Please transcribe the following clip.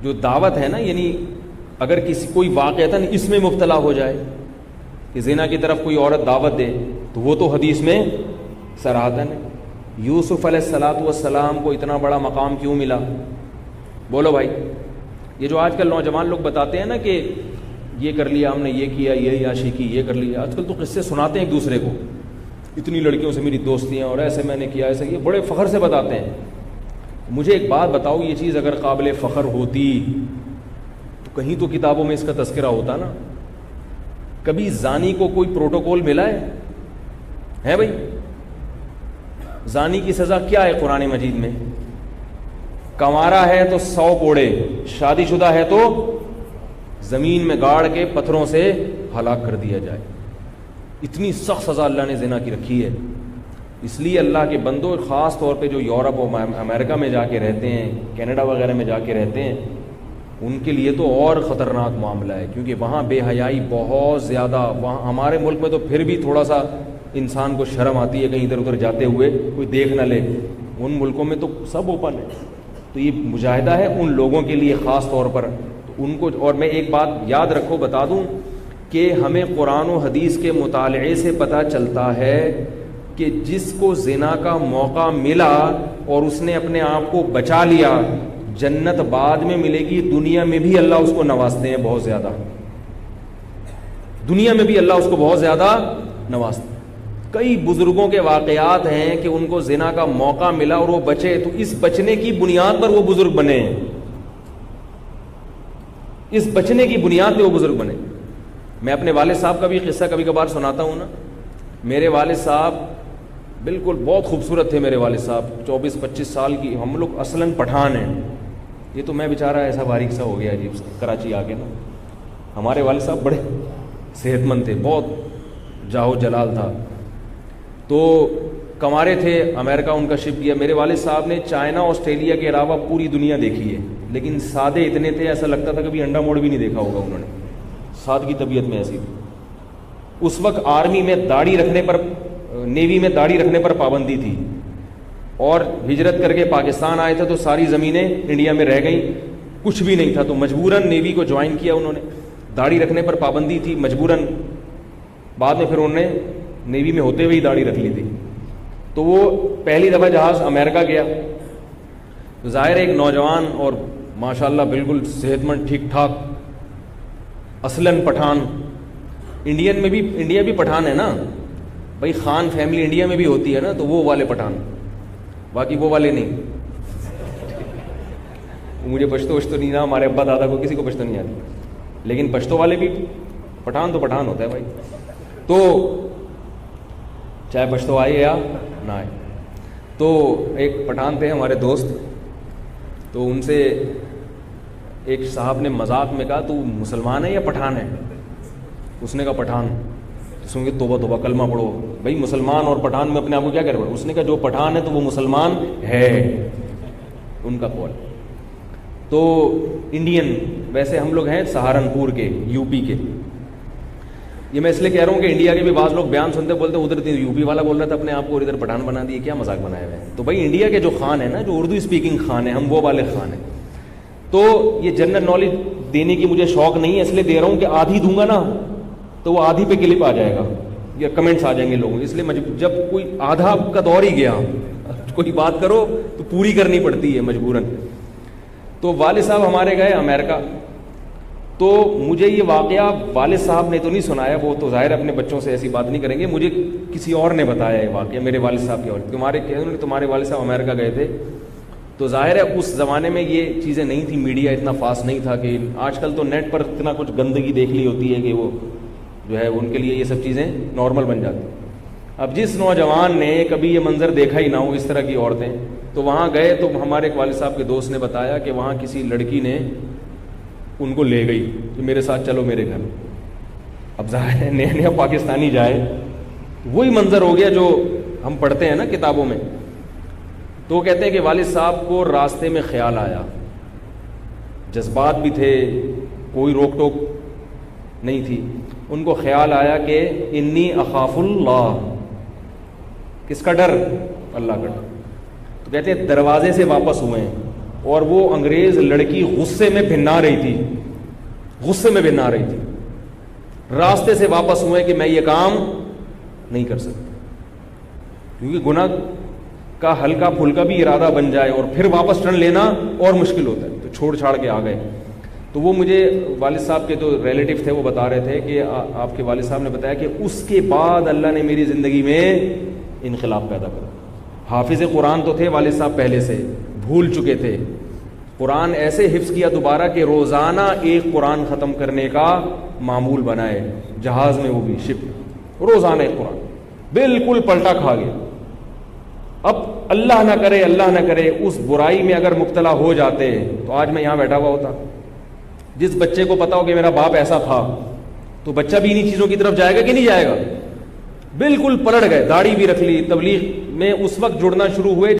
جو دعوت ہے نا، یعنی اگر کوئی واقعتاً اس میں مبتلا ہو جائے کہ زنا کی طرف کوئی عورت دعوت دے تو وہ تو حدیث میں صراحتاً ہے۔ یوسف علیہ الصلاۃ والسلام کو اتنا بڑا مقام کیوں ملا؟ بولو بھائی۔ یہ جو آج کل نوجوان لوگ بتاتے ہیں نا کہ یہ کر لیا ہم نے، یہ کیا، یہ عیاشی کی، یہ کر لیا، آج کل تو قصے سناتے ہیں ایک دوسرے کو، اتنی لڑکیوں سے میری دوستیاں اور ایسے میں نے کیا، ایسے، یہ بڑے فخر سے بتاتے ہیں۔ مجھے ایک بات بتاؤ، یہ چیز اگر قابل فخر ہوتی تو کہیں تو کتابوں میں اس کا تذکرہ ہوتا نا۔ کبھی زانی کو کوئی پروٹوکول ملا ہے بھائی؟ زانی کی سزا کیا ہے قرآن مجید میں؟ کنوارا ہے تو 100 کوڑے، شادی شدہ ہے تو زمین میں گاڑ کے پتھروں سے ہلاک کر دیا جائے۔ اتنی سخت سزا اللہ نے زنا کی رکھی ہے۔ اس لیے اللہ کے بندوں، خاص طور پہ جو یورپ اور امریکہ میں جا کے رہتے ہیں، کینیڈا وغیرہ میں جا کے رہتے ہیں، ان کے لیے تو اور خطرناک معاملہ ہے، کیونکہ وہاں بے حیائی بہت زیادہ۔ وہاں ہمارے ملک میں تو پھر بھی تھوڑا سا انسان کو شرم آتی ہے کہیں ادھر ادھر جاتے ہوئے کوئی دیکھ نہ لے، ان ملکوں میں تو سب اوپن ہے۔ تو یہ مجاہدہ ہے ان لوگوں کے لیے خاص طور پر، تو ان کو۔ اور میں ایک بات یاد رکھو، بتا دوں کہ ہمیں قرآن و حدیث کے مطالعے سے پتہ چلتا ہے کہ جس کو زنا کا موقع ملا اور اس نے اپنے آپ کو بچا لیا، جنت بعد میں ملے گی، دنیا میں بھی اللہ اس کو نوازتے ہیں بہت زیادہ، دنیا میں بھی اللہ اس کو بہت زیادہ نوازتے ہیں۔ کئی بزرگوں کے واقعات ہیں کہ ان کو زنا کا موقع ملا اور وہ بچے، تو اس بچنے کی بنیاد پر وہ بزرگ بنے ہیں، اس بچنے کی بنیاد پہ وہ بزرگ بنے۔ میں اپنے والد صاحب کا بھی قصہ کبھی کبھار سناتا ہوں نا۔ میرے والد صاحب بالکل بہت خوبصورت تھے، میرے والد صاحب 24-25 سال کی، ہم لوگ اصلاً پٹھان ہیں، یہ تو میں بیچارہ ایسا باریک سا ہو گیا جی کراچی آ کے نا۔ ہمارے والد صاحب بڑے صحت مند تھے، بہت جاہ و جلال تھا، تو کنوارے تھے، امریکہ ان کا شپ کیا۔ میرے والد صاحب نے چائنا آسٹریلیا کے علاوہ پوری دنیا دیکھی ہے، لیکن سادے اتنے تھے ایسا لگتا تھا کبھی انڈا موڑ بھی نہیں دیکھا ہوگا انہوں نے، سادگی طبیعت میں ایسی تھی۔ اس وقت آرمی میں داڑھی رکھنے پر، نیوی میں داڑھی رکھنے پر پابندی تھی، اور ہجرت کر کے پاکستان آئے تھے تو ساری زمینیں انڈیا میں رہ گئیں، کچھ بھی نہیں تھا، تو مجبوراً نیوی کو جوائن کیا انہوں نے۔ داڑھی رکھنے پر پابندی تھی مجبوراً، بعد میں پھر انہوں نے نیوی میں ہوتے ہوئے ہی داڑھی رکھ لی تھی۔ تو وہ پہلی دفعہ جہاز امریکہ گیا، تو ظاہر ایک نوجوان اور ماشاءاللہ بالکل صحت مند ٹھیک ٹھاک، اصلاً پٹھان، انڈین میں بھی، انڈیا بھی پٹھان ہے نا بھائی، خان فیملی انڈیا میں بھی ہوتی ہے نا، تو وہ والے پٹھان، باقی وہ والے نہیں۔ مجھے پشتو نہیں نا، ہمارے ابا دادا کو کسی کو پشتو نہیں آتی، لیکن پشتو والے بھی پٹھان تو پٹھان ہوتا ہے بھائی۔ تو چاہے پشتو آئے یا نہ آئے، تو ایک پٹھان تھے ہمارے دوست، تو ان سے ایک صاحب نے مذاق میں کہا تو مسلمان ہے یا پٹھان ہے؟ اس نے کہا پٹھان۔ سن کے توبہ توبہ کلمہ پڑھو بھائی، مسلمان اور پٹھان میں اپنے آپ کو کیا کرے؟ اس نے کہا جو پٹھان ہے تو وہ مسلمان ہے، ان کا قول۔ تو انڈین، ویسے ہم لوگ ہیں سہارنپور کے، یو پی کے۔ یہ میں اس لیے کہہ رہا ہوں کہ انڈیا کے بھی بعض لوگ بیان سنتے بولتے ادھر یو پی والا بول رہا تھا اپنے آپ کو اور ادھر پٹھان بنا دیے، کیا مذاق بنایا ہوئے ہیں؟ تو بھائی انڈیا کے جو خان ہیں نا، جو اردو اسپیکنگ خان ہیں، ہم وہ والے خان ہیں۔ تو یہ جنرل نالج دینے کی مجھے شوق نہیں ہے، اس لیے دے رہا ہوں کہ آدھی دوں گا نا تو وہ آدھی پہ کلپ آ جائے گا یا کمنٹس آ جائیں گے لوگوں، اس لیے جب کوئی آدھا کا دور ہی گیا، کوئی بات کرو تو پوری کرنی پڑتی ہے مجبوراً۔ تو والد صاحب ہمارے گئے امریکہ، تو مجھے یہ واقعہ والد صاحب نے تو نہیں سنایا، وہ تو ظاہر اپنے بچوں سے ایسی بات نہیں کریں گے، مجھے کسی اور نے بتایا یہ واقعہ، میرے والد صاحب کے، اور تمہارے والد صاحب امریکہ گئے تھے۔ تو ظاہر ہے اس زمانے میں یہ چیزیں نہیں تھی، میڈیا اتنا فاسٹ نہیں تھا، کہ آج کل تو نیٹ پر اتنا کچھ گندگی دیکھ لی ہوتی ہے کہ وہ جو ہے ان کے لیے یہ سب چیزیں نارمل بن جاتی ہیں۔ اب جس نوجوان نے کبھی یہ منظر دیکھا ہی نہ ہو، اس طرح کی عورتیں، تو وہاں گئے تو ہمارے ایک والد صاحب کے دوست نے بتایا کہ وہاں کسی لڑکی نے ان کو لے گئی کہ میرے ساتھ چلو میرے گھر۔ اب ظاہر ہے نیا نیا پاکستانی جائے، وہی منظر ہو گیا جو ہم پڑھتے ہیں نا کتابوں میں۔ تو وہ کہتے ہیں کہ والد صاحب کو راستے میں خیال آیا، جذبات بھی تھے، کوئی روک ٹوک نہیں تھی، ان کو خیال آیا کہ انی اخاف اللہ، کس کا ڈر؟ اللہ کا ڈر۔ تو کہتے ہیں دروازے سے واپس ہوئے ہیں، اور وہ انگریز لڑکی غصے میں بھنا رہی تھی، غصے میں بھنا رہی تھی. راستے سے واپس ہوئے کہ میں یہ کام نہیں کر سکتا، کیونکہ گناہ کا ہلکا پھلکا بھی ارادہ بن جائے اور پھر واپس ٹرن لینا اور مشکل ہوتا ہے، تو چھوڑ چھاڑ کے آ گئے. تو وہ مجھے والد صاحب کے جو ریلیٹیو تھے وہ بتا رہے تھے کہ آپ کے والد صاحب نے بتایا کہ اس کے بعد اللہ نے میری زندگی میں انقلاب پیدا کرا. حافظ قرآن تو تھے والد صاحب پہلے سے، بھول چکے تھے. قرآن ایسے حفظ کیا دوبارہ کہ روزانہ ایک قرآن ختم کرنے کا معمول بنائے، جہاز میں وہ بھی شپ، روزانہ ایک قرآن، بالکل پلٹا کھا گیا. اب اللہ نہ کرے اس برائی میں اگر مبتلا ہو جاتے تو آج میں یہاں بیٹھا ہوا ہوتا. جس بچے کو پتا ہو کہ میرا باپ ایسا تھا تو بچہ بھی انہی چیزوں کی طرف جائے گا کہ نہیں جائے گا؟ بالکل پلٹ گئے، داڑھی بھی رکھ لی. تبلیغ میں اس وقت جڑنا شروع ہوئے